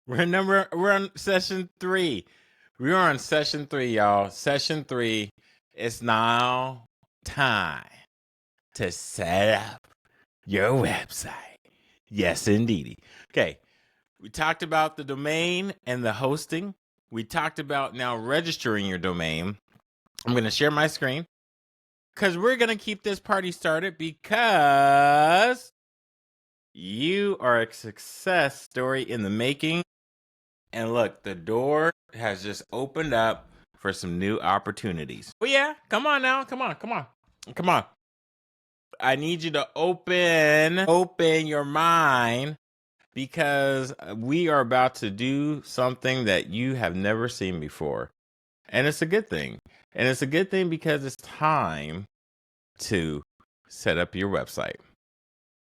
We're on session 3. We're on session 3, y'all. Session 3. It's now time to set up your website. Yes, indeedy. Okay. We talked about the domain and the hosting. We talked about now registering your domain. I'm going to share my screen because we're going to keep this party started because you are a success story in the making. And look, the door has just opened up for some new opportunities. Oh yeah, come on now, come on. I need you to open your mind because we are about to do something that you have never seen before. And it's a good thing. And it's a good thing because it's time to set up your website.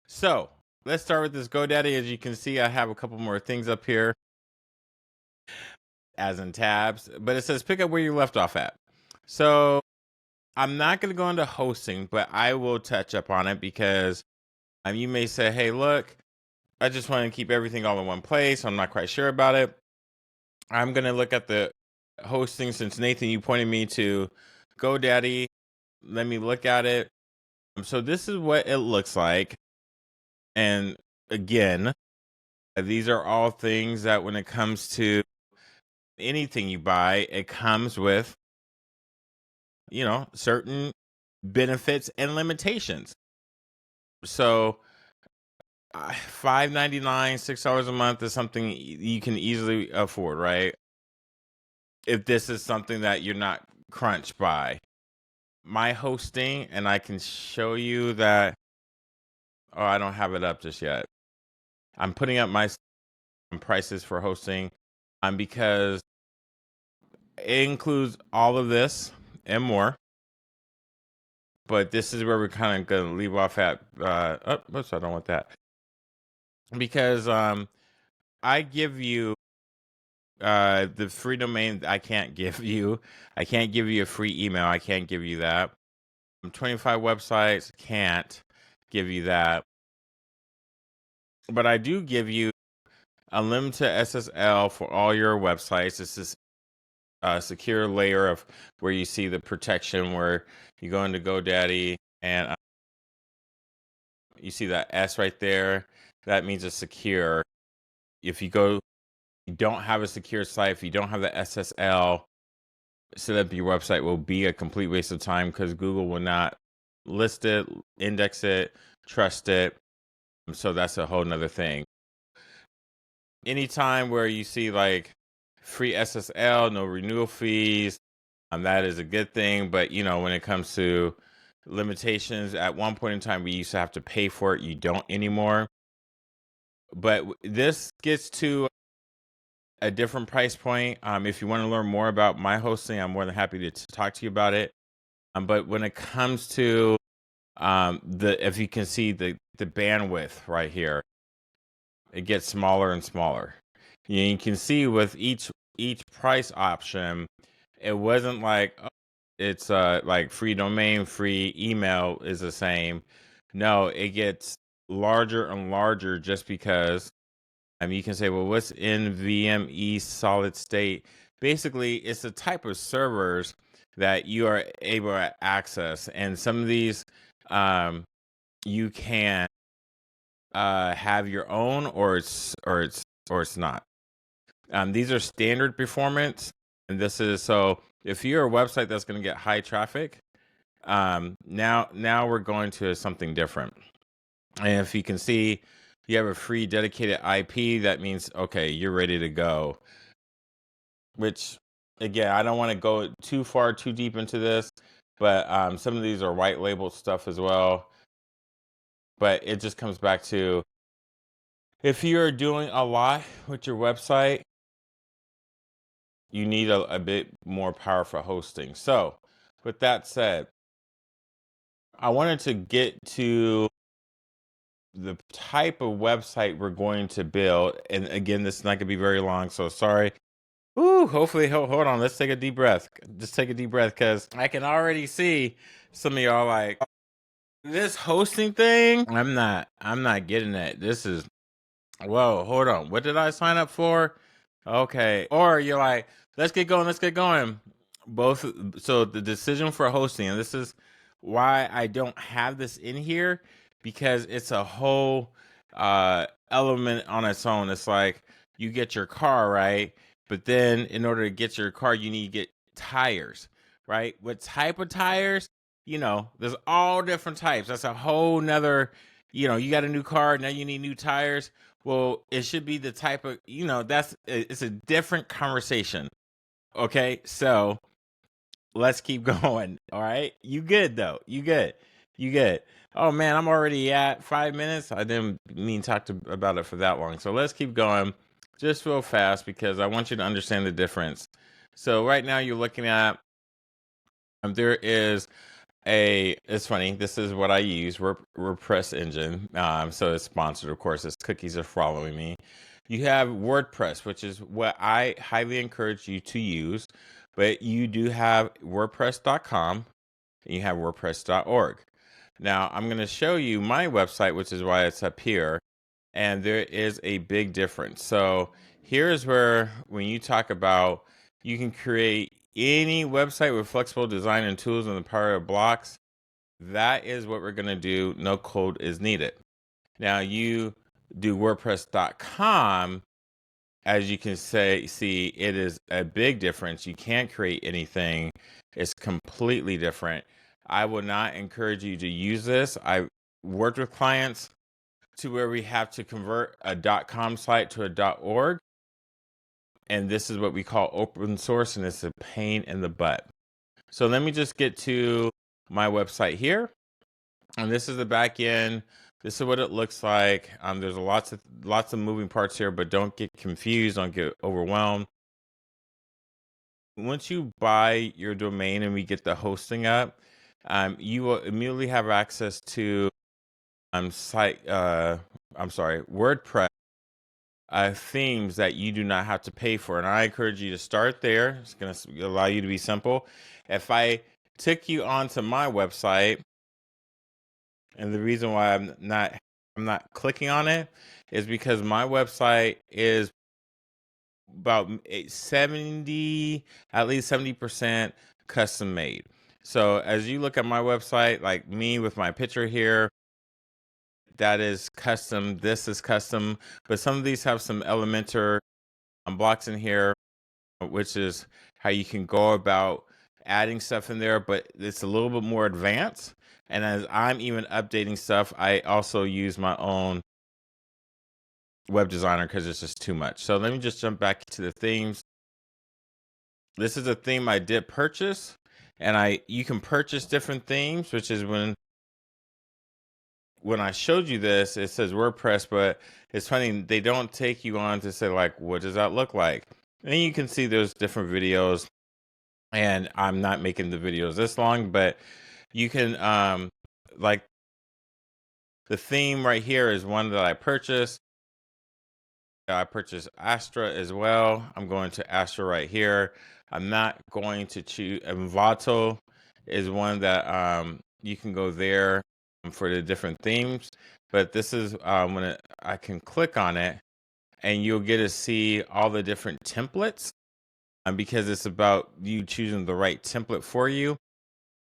So let's start with this GoDaddy. As you can see, I have a couple more things up here, as in tabs, but it says pick up where you left off at. So I'm not going to go into hosting, but I will touch up on it because you may say, hey, look, I just want to keep everything all in one place. I'm not quite sure about it. I'm going to look at the hosting since Nathan, you pointed me to GoDaddy. Let me look at it. So this is what it looks like. And again, these are all things that when it comes to anything you buy, it comes with, certain benefits and limitations. So $5.99, $6 a month is something you can easily afford, right? If this is something that you're not crunched by. My hosting, and I can show you that. Oh, I don't have it up just yet. I'm putting up my prices for hosting because it includes all of this and more. But this is where we're kind of going to leave off at. Oops, I don't want that. Because I give you the free domain. I can't give you a free email. I can't give you that. 25 websites, can't give you that. But I do give you unlimited SSL for all your websites. This is a secure layer of where you see the protection where you go into GoDaddy and you see that S right there. That means it's secure. If you don't have a secure site, if you don't have the SSL, set up your website will be a complete waste of time because Google will not list it, index it, trust it. So that's a whole nother thing. Anytime where you see like free SSL, no renewal fees, that is a good thing. But when it comes to limitations, at one point in time we used to have to pay for it. You don't anymore. But this gets to a different price point. If you want to learn more about my hosting, I'm more than happy to talk to you about it. But when it comes to if you can see the bandwidth right here, it gets smaller and smaller. You can see with each price option, it wasn't like it's like free domain, free email is the same. No, it gets larger and larger just because you can say, well, what's NVMe solid state? Basically, it's a type of servers that you are able to access, and some of these you can have your own, or it's not. These are standard performance, and this is so. If you're a website that's going to get high traffic, now we're going to something different. And if you can see, you have a free dedicated IP. That means okay, you're ready to go. Which, again, I don't want to go too deep into this, but some of these are white label stuff as well. But it just comes back to if you're doing a lot with your website, you need a bit more powerful hosting. So, with that said, I wanted to get to the type of website we're going to build. And again, this is not going to be very long, so sorry. Ooh, hopefully, hold on. Let's take a deep breath. Just take a deep breath because I can already see some of y'all like, this hosting thing, I'm not getting it. This is Whoa, hold on. What did I sign up for? Okay. Or you're like, let's get going, let's get going. Both. So the decision for hosting, and this is why I don't have this in here, because it's a whole element on its own. It's like you get your car, right? But then in order to get your car, you need to get tires, right? What type of tires? There's all different types. That's a whole nother, you got a new car, now you need new tires. Well, it should be the type of, it's a different conversation. Okay. So let's keep going. All right. You good though. You good. You good. Oh man, I'm already at 5 minutes. I didn't mean to talk about it for that long. So let's keep going just real fast because I want you to understand the difference. So right now you're looking at, there is it's funny. This is what I use, WordPress engine. So it's sponsored, of course. Its cookies are following me. You have WordPress, which is what I highly encourage you to use. But you do have WordPress.com and you have WordPress.org. Now, I'm going to show you my website, which is why it's up here. And there is a big difference. So here's where, when you talk about, you can create any website with flexible design and tools and the power of blocks. That is what we're going to do. No code is needed. Now you do WordPress.com. As you can see, it is a big difference. You can't create anything. It's completely different. I would not encourage you to use this. I worked with clients to where we have to convert a .com site to a .org. And this is what we call open source, and it's a pain in the butt. So let me just get to my website here. And this is the back end. This is what it looks like. There's lots of moving parts here, but don't get confused, don't get overwhelmed. Once you buy your domain and we get the hosting up, you will immediately have access to WordPress themes that you do not have to pay for. And I encourage you to start there. It's going to allow you to be simple. If I took you onto my website, and the reason why I'm not clicking on it is because my website is about 70, at least 70% custom made. So as you look at my website, like me with my picture here, that is custom. This is custom, but some of these have some Elementor blocks in here, which is how you can go about adding stuff in there, but it's a little bit more advanced. And as I'm even updating stuff, I also use my own web designer because it's just too much. So let me just jump back to the themes. This is a theme I did purchase, and you can purchase different themes, which is when I showed you this, it says WordPress, but it's funny, they don't take you on to say, like, what does that look like? And you can see there's different videos, and I'm not making the videos this long, but you can, like, the theme right here is one that I purchased. I purchased Astra as well. I'm going to Astra right here. I'm not going to choose, Envato is one that you can go there for the different themes. But this is when I can click on it, and you'll get to see all the different templates because it's about you choosing the right template for you.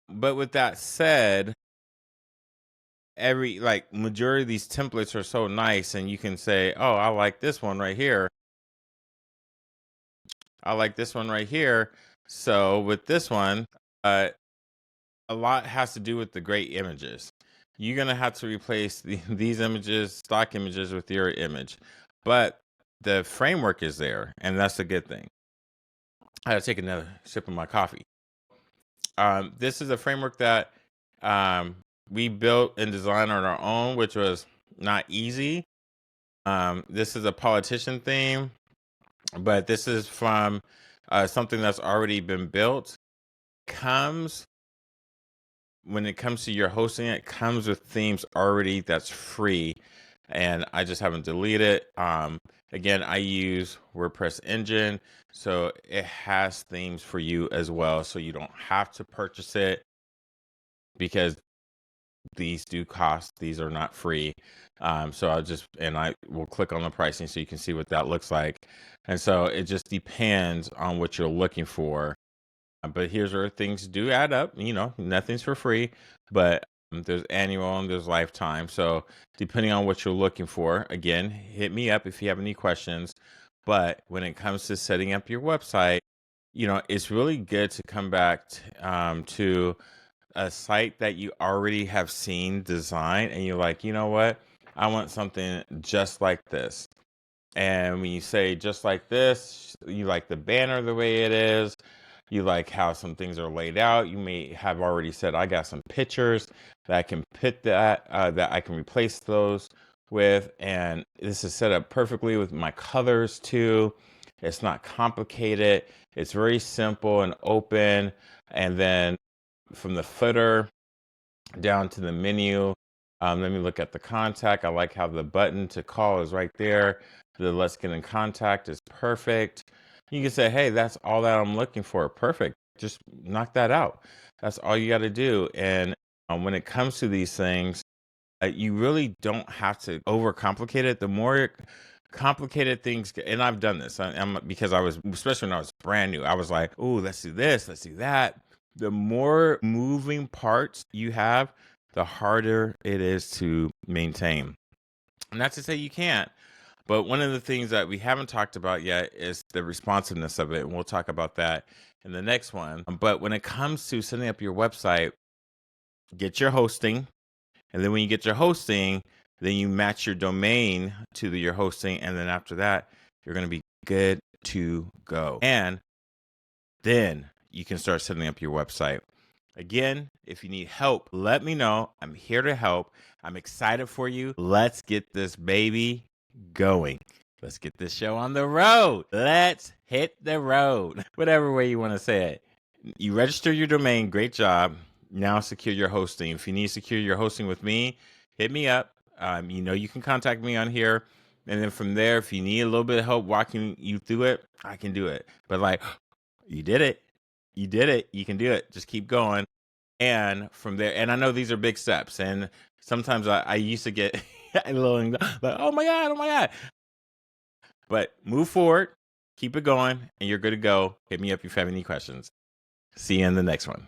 But with that said, majority of these templates are so nice, and you can say, oh, I like this one right here. I like this one right here. So with this one, a lot has to do with the great images. You're going to have to replace these images, stock images, with your image. But the framework is there, and that's a good thing. I had to take another sip of my coffee. This is a framework that we built and designed on our own, which was not easy. This is a politician theme, but this is from something that's already been built. When it comes to your hosting, it comes with themes already that's free, and I just haven't deleted it. Again, I use WordPress engine, so it has themes for you as well, so you don't have to purchase it, because these do cost. These are not free. So I will click on the pricing so you can see what that looks like. And so it just depends on what you're looking for. But here's where things do add up. Nothing's for free, but there's annual and there's lifetime. So depending on what you're looking for, again, hit me up if you have any questions. But when it comes to setting up your website, it's really good to come back to a site that you already have seen designed, and you're like, you know what? I want something just like this. And when you say just like this, you like the banner the way it is. You like how some things are laid out. You may have already said, I got some pictures that I can put that I can replace those with. And this is set up perfectly with my colors too. It's not complicated. It's very simple and open. And then from the footer down to the menu, let me look at the contact. I like how the button to call is right there. The let's get in contact is perfect. You can say, hey, that's all that I'm looking for. Perfect. Just knock that out. That's all you got to do. And when it comes to these things, you really don't have to overcomplicate it. The more complicated things, and I've done this, because I was, especially when I was brand new, I was like, oh, let's do this, let's do that. The more moving parts you have, the harder it is to maintain. Not to say you can't, but one of the things that we haven't talked about yet is the responsiveness of it. And we'll talk about that in the next one. But when it comes to setting up your website, get your hosting. And then when you get your hosting, then you match your domain to your hosting. And then after that, you're going to be good to go. And then you can start setting up your website. Again, if you need help, let me know. I'm here to help. I'm excited for you. Let's get this baby going. Let's get this show on the road. Let's hit the road. Whatever way you want to say it. You register your domain. Great job. Now secure your hosting. If you need to secure your hosting with me, hit me up. You can contact me on here. And then from there, if you need a little bit of help walking you through it, I can do it. But you did it. You did it. You can do it. Just keep going. And from there, and I know these are big steps. And sometimes I used to get a little like, oh my God. But move forward, keep it going, and you're good to go. Hit me up if you have any questions. See you in the next one.